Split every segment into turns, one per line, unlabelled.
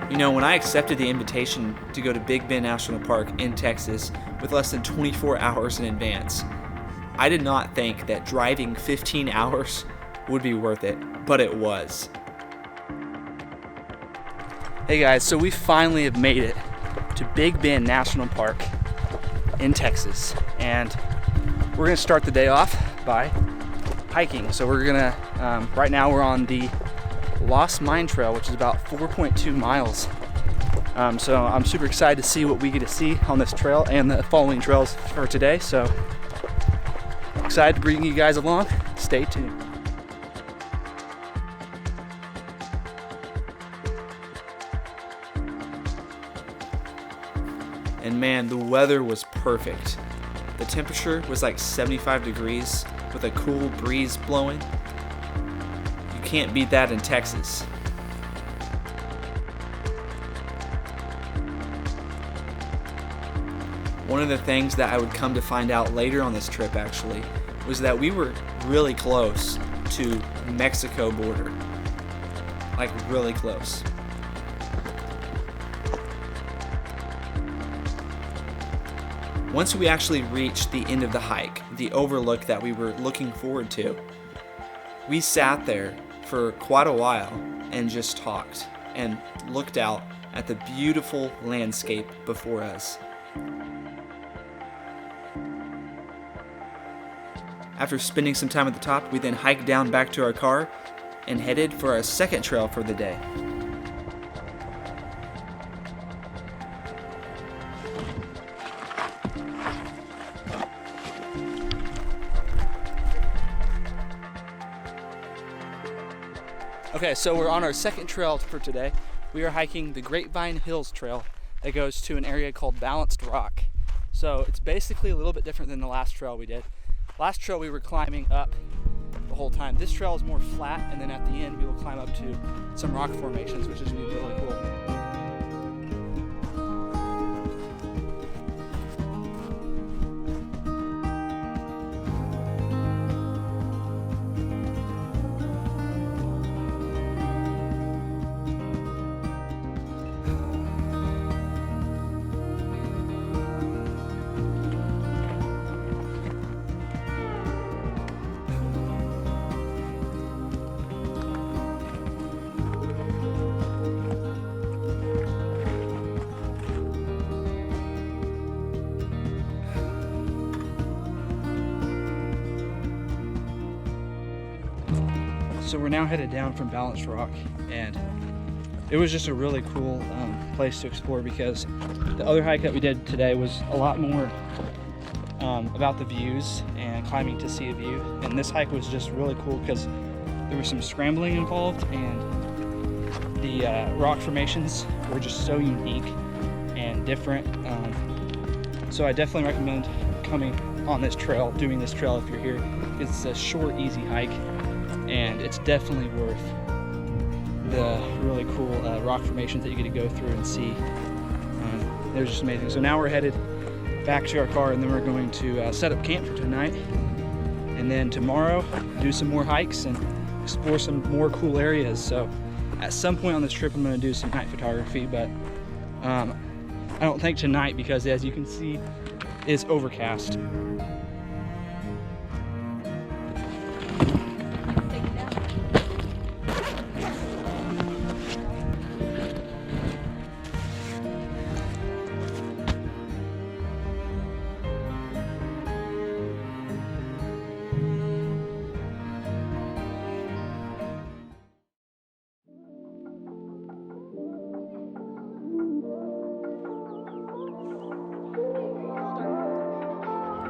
You know, when I accepted the invitation to go to Big Bend National Park in Texas with less than 24 hours in advance, I did not think that driving 15 hours would be worth it, but it was. Hey guys, so we finally have made it to Big Bend National Park in Texas, and we're gonna start the day off by hiking. So we're gonna, right now we're on the Lost Mine Trail, which is about 4.2 miles. So I'm super excited to see what we get to see on this trail and the following trails for today. So excited to bring you guys along. Stay tuned. And man, the weather was perfect. The temperature was like 75 degrees with a cool breeze blowing. You can't beat that in Texas. One of the things that I would come to find out later on this trip actually was that we were really close to Mexico border. Like really close. Once we actually reached the end of the hike, the overlook that we were looking forward to, we sat there for quite a while and just talked and looked out at the beautiful landscape before us. After spending some time at the top, we then hiked down back to our car and headed for our second trail for the day. Okay, so we're on our second trail for today. We are hiking the Grapevine Hills Trail that goes to an area called Balanced Rock. So it's basically a little bit different than the last trail we did. Last trail we were climbing up the whole time. This trail is more flat, and then at the end we will climb up to some rock formations, which is going to be really cool. So we're now headed down from Balanced Rock, and it was just a really cool place to explore because the other hike that we did today was a lot more about the views and climbing to see a view, and this hike was just really cool because there was some scrambling involved, and the rock formations were just so unique and different. So I definitely recommend coming on this trail, doing this trail if you're here. It's a short, easy hike, and it's definitely worth the really cool rock formations that you get to go through and see. They're just amazing. So now we're headed back to our car, and then we're going to set up camp for tonight, and then tomorrow do some more hikes and explore some more cool areas. So at some point on this trip I'm going to do some night photography, but I don't think tonight because, as you can see, it's overcast.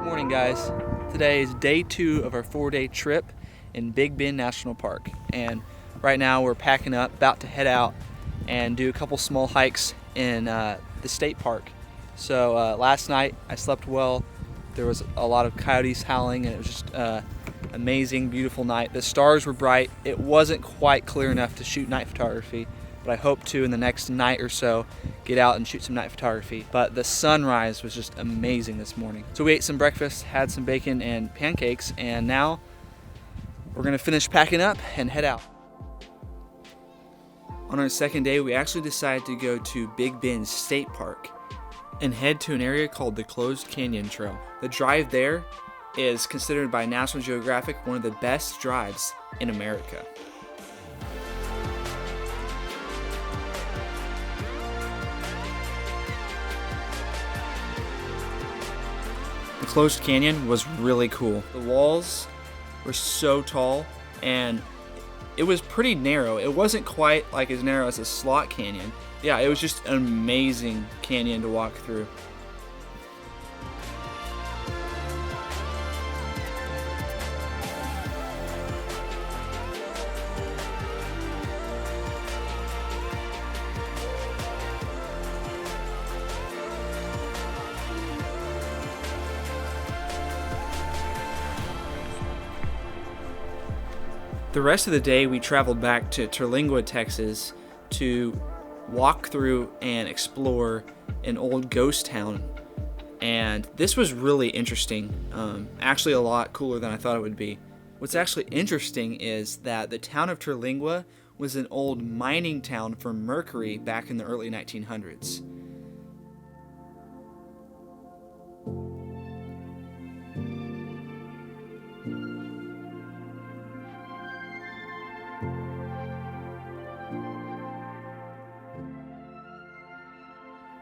Morning guys, today is day 2 of our 4-day trip in Big Bend National Park, and right now we're packing up, about to head out and do a couple small hikes in the state park. So last night I slept well. There was a lot of coyotes howling, and it was just amazing, beautiful night. The stars were bright. It wasn't quite clear enough to shoot night photography, but I hope to in the next night or so get out and shoot some night photography. But the sunrise was just amazing this morning. So we ate some breakfast, had some bacon and pancakes, and now we're gonna finish packing up and head out. On our second day, we actually decided to go to Big Bend State Park and head to an area called the Closed Canyon Trail. The drive there is considered by National Geographic one of the best drives in America. The Closed Canyon was really cool. The walls were so tall and it was pretty narrow. It wasn't quite like as narrow as a slot canyon. Yeah, it was just an amazing canyon to walk through. The rest of the day we traveled back to Terlingua, Texas to walk through and explore an old ghost town. And this was really interesting, actually a lot cooler than I thought it would be. What's actually interesting is that the town of Terlingua was an old mining town for mercury back in the early 1900s.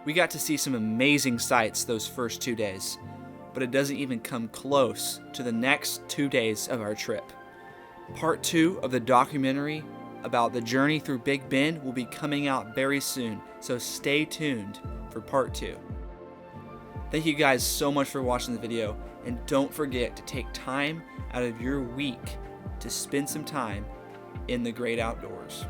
We got to see some amazing sights those first 2 days, but it doesn't even come close to the next 2 days of our trip. Part 2 of the documentary about the journey through Big Bend will be coming out very soon, so stay tuned for part 2. Thank you guys so much for watching the video, and don't forget to take time out of your week to spend some time in the great outdoors.